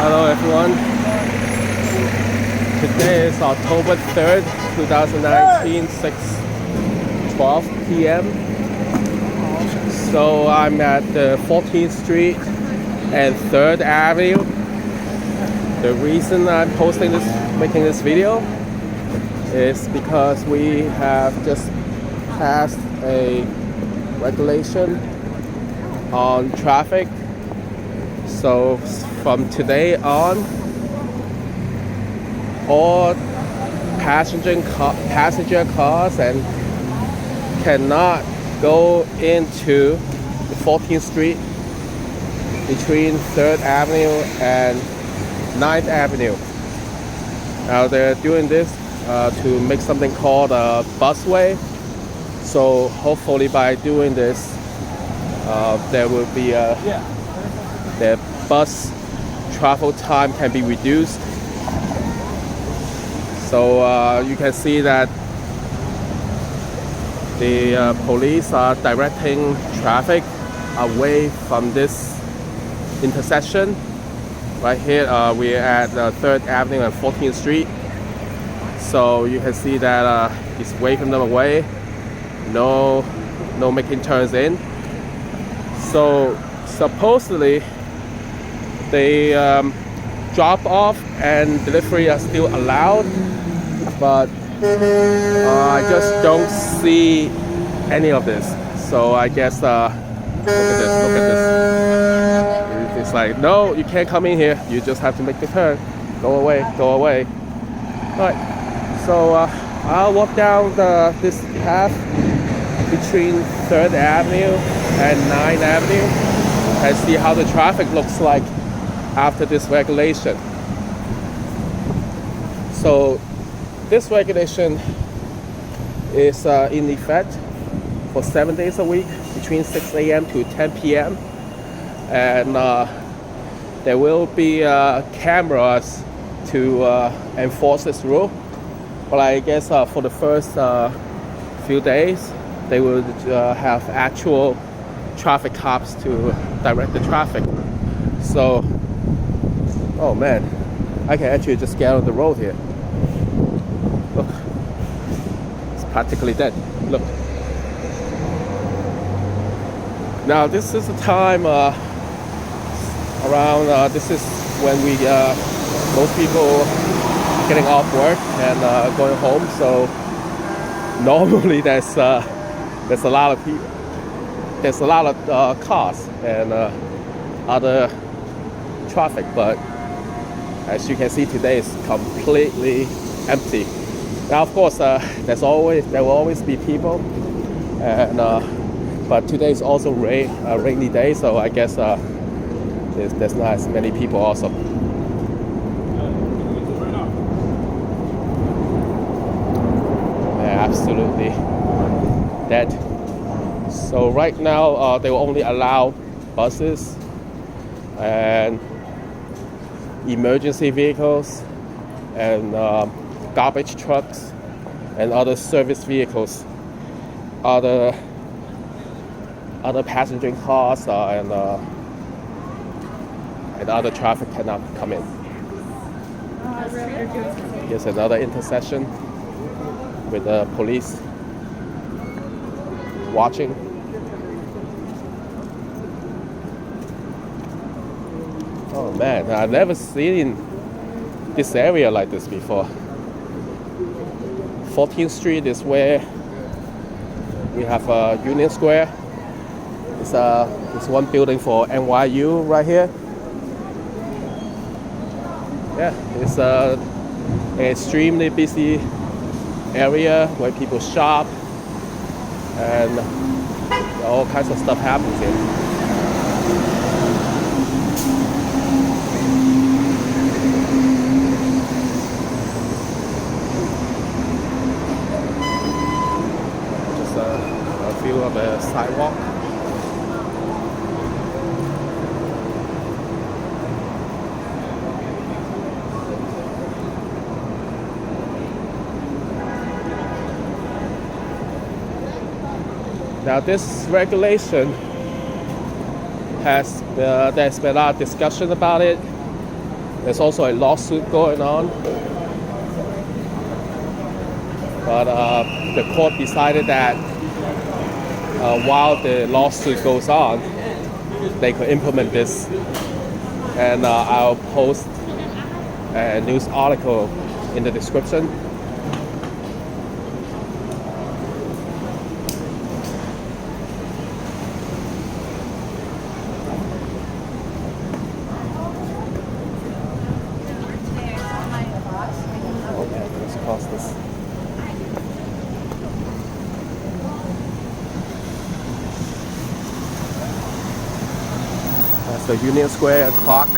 Hello everyone. Today is October 3rd, 2019, 6:12 p.m. So I'm at the 14th Street and 3rd Avenue. The reason I'm making this video is because we have just passed a regulation on traffic. So from today on, all passenger cars and cannot go into the 14th Street between 3rd Avenue and 9th Avenue. Now they're doing this to make something called a busway. So hopefully by doing this, there will be the bus travel time can be reduced. So you can see that the police are directing traffic away from this intersection. Right here, we're at 3rd Avenue and 14th Street. So you can see that he's waving them away. No making turns in. So supposedly, the drop off and delivery are still allowed, but I just don't see any of this. So I guess look at this. It's like, no, you can't come in here. You just have to make the turn. Go away. Alright. So I'll walk down this path between 3rd Avenue and 9th Avenue and see how the traffic looks like after this regulation. So this regulation is in effect for 7 days a week between 6 a.m. to 10 p.m. And there will be cameras to enforce this rule. But I guess for the first few days, they will have actual traffic cops to direct the traffic. So, oh man, I can actually just get on the road here. Look, it's practically dead. Look. Now this is the time around. This is when most people getting off work and going home. So normally there's a lot of people. There's a lot of cars and other traffic, but as you can see today, it's completely empty. Now, of course, there will always be people, and but today is also a rainy day, so I guess there's not as many people also. Yeah, absolutely dead. So right now, they will only allow buses and emergency vehicles and garbage trucks and other service vehicles. Other passenger cars and other traffic cannot come in. Here's another intersection with the police watching. Oh man, I've never seen this area like this before. 14th Street is where we have Union Square. It's one building for NYU right here. Yeah, it's an extremely busy area where people shop and all kinds of stuff happens here. Just a view of the sidewalk. Now this regulation there's been a lot of discussion about it, There's also a lawsuit going on. But the court decided that while the lawsuit goes on, they could implement this. And I'll post a news article in the description. Okay, let's cross this. That's the Union Square clock.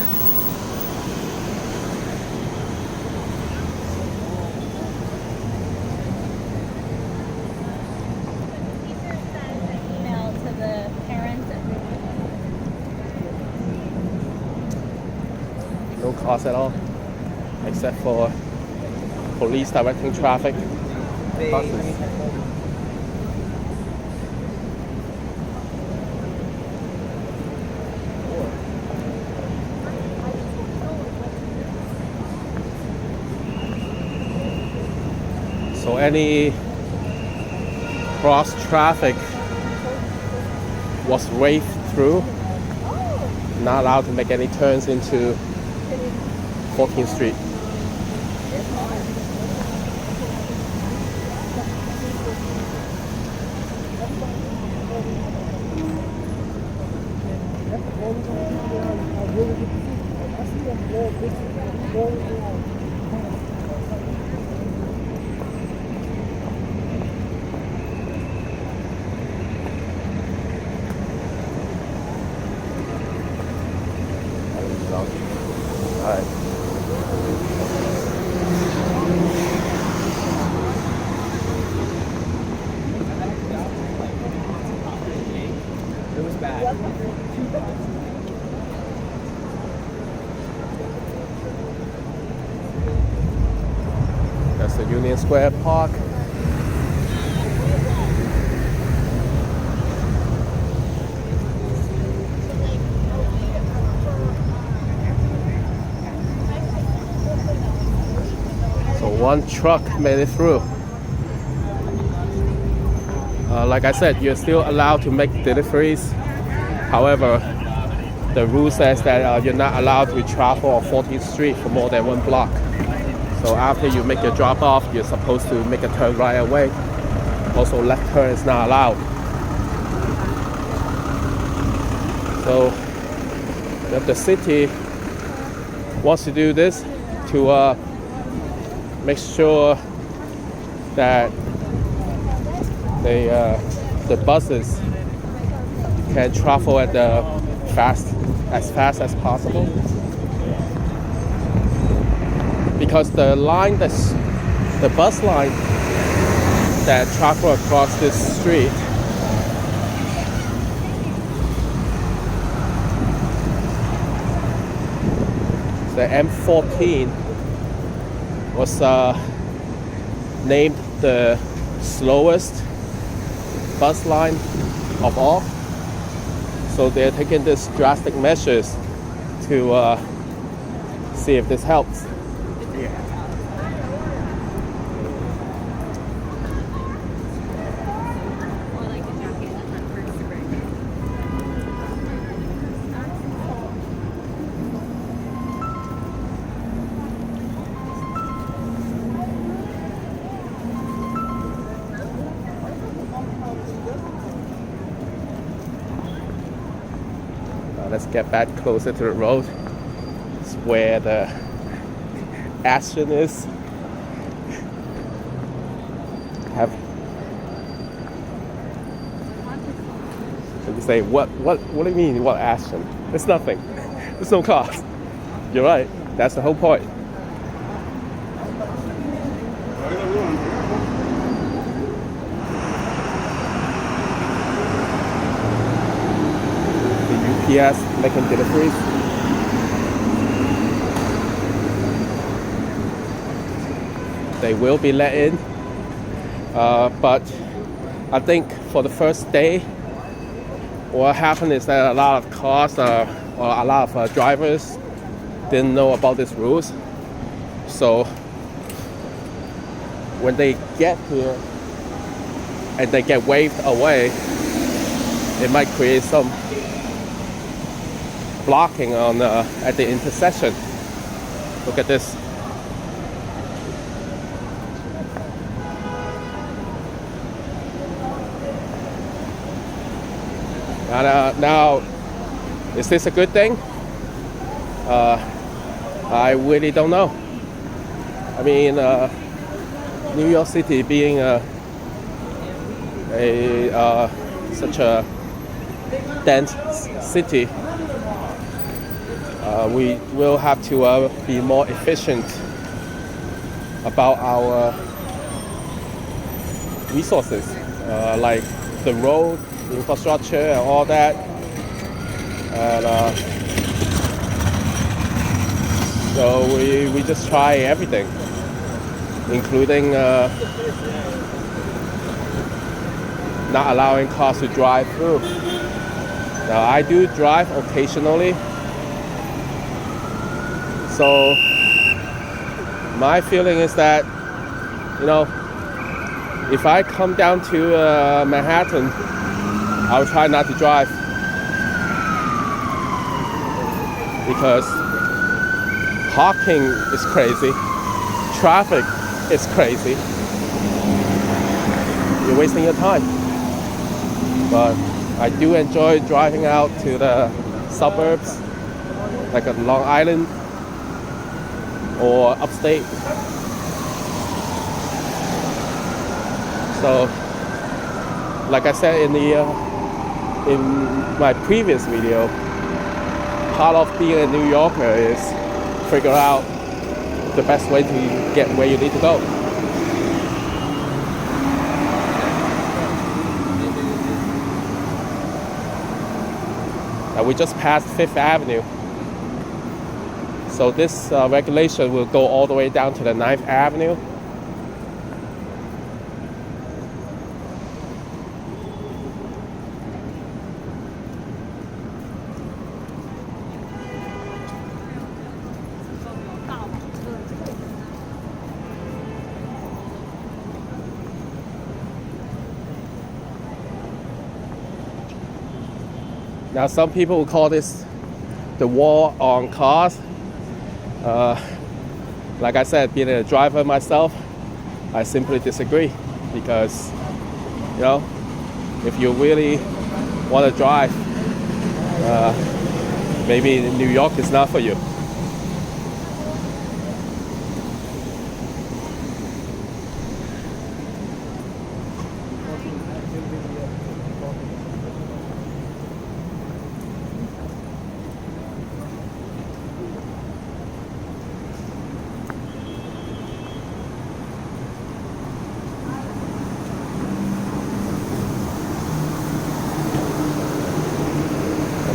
No cost at all, except for police directing traffic. Buses. So any cross traffic was waved through, not allowed to make any turns into 14th Street. All right. It was bad. That's the Union Square Park. So one truck made it through. Like I said, you're still allowed to make deliveries. However, the rule says that you're not allowed to travel on 14th Street for more than 1 block. So after you make your drop off, you're supposed to make a turn right away. Also, left turn is not allowed. So if the city wants to do this to make sure that the buses can travel at as fast as possible, because the bus line that travel across this street the M14 was named the slowest bus line of all. So they're taking these drastic measures to see if this helps. Let's get back closer to the road. It's where the action is. And you say, what do you mean, what action? It's nothing. There's no cost. You're right. That's the whole point. UPS making deliveries. They will be let in, but I think for the first day, what happened is that a lot of cars or a lot of drivers didn't know about these rules. So when they get here and they get waved away, it might create some blocking on at the intersection. Look at this. And now, is this a good thing? I really don't know. I mean, New York City being such a dense city, we will have to be more efficient about our resources, like the road infrastructure and all that. And so we just try everything, including not allowing cars to drive through. Now I do drive occasionally, so my feeling is that, you know, if I come down to Manhattan, I'll try not to drive, because parking is crazy, traffic is crazy, you're wasting your time. But I do enjoy driving out to the suburbs, like at Long Island or upstate. So, like I said in my previous video, part of being a New Yorker is figure out the best way to get where you need to go. We just passed 5th Avenue. So this regulation will go all the way down to the 9th Avenue. Now some people will call this the war on cars. Like I said, being a driver myself, I simply disagree, because, you know, if you really want to drive, maybe New York is not for you.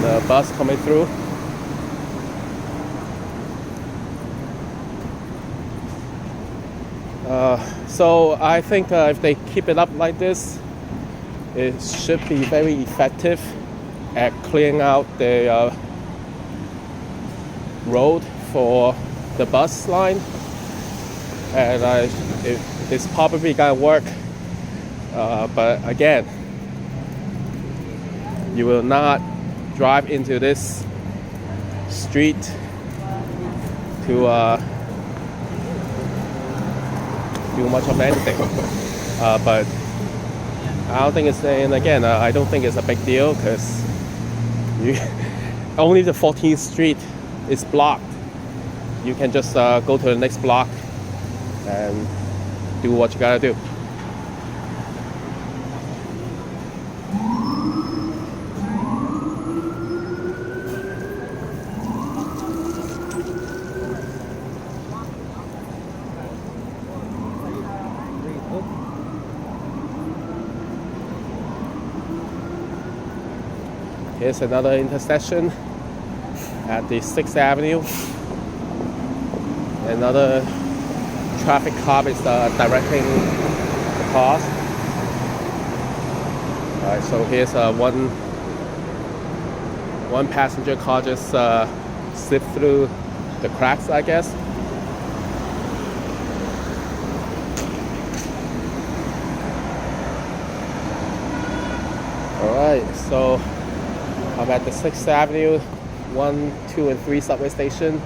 The bus coming through. So I think if they keep it up like this, it should be very effective at clearing out the road for the bus line, and it's probably gonna work. But again, you will not drive into this street to do much of anything. But I don't think it's, and again, I don't think it's a big deal, because only the 14th Street is blocked. You can just go to the next block and do what you gotta do. Here's another intersection at the 6th Avenue. Another traffic cop is directing the cars. Alright, so here's one passenger car just slipped through the cracks, I guess. Alright, so I'm at the 6th Avenue 1, 2, and 3 subway station.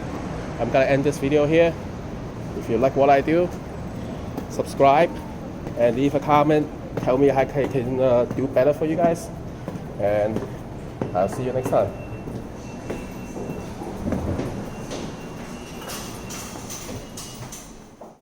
I'm gonna end this video here. If you like what I do, subscribe and leave a comment. Tell me how I can do better for you guys. And I'll see you next time.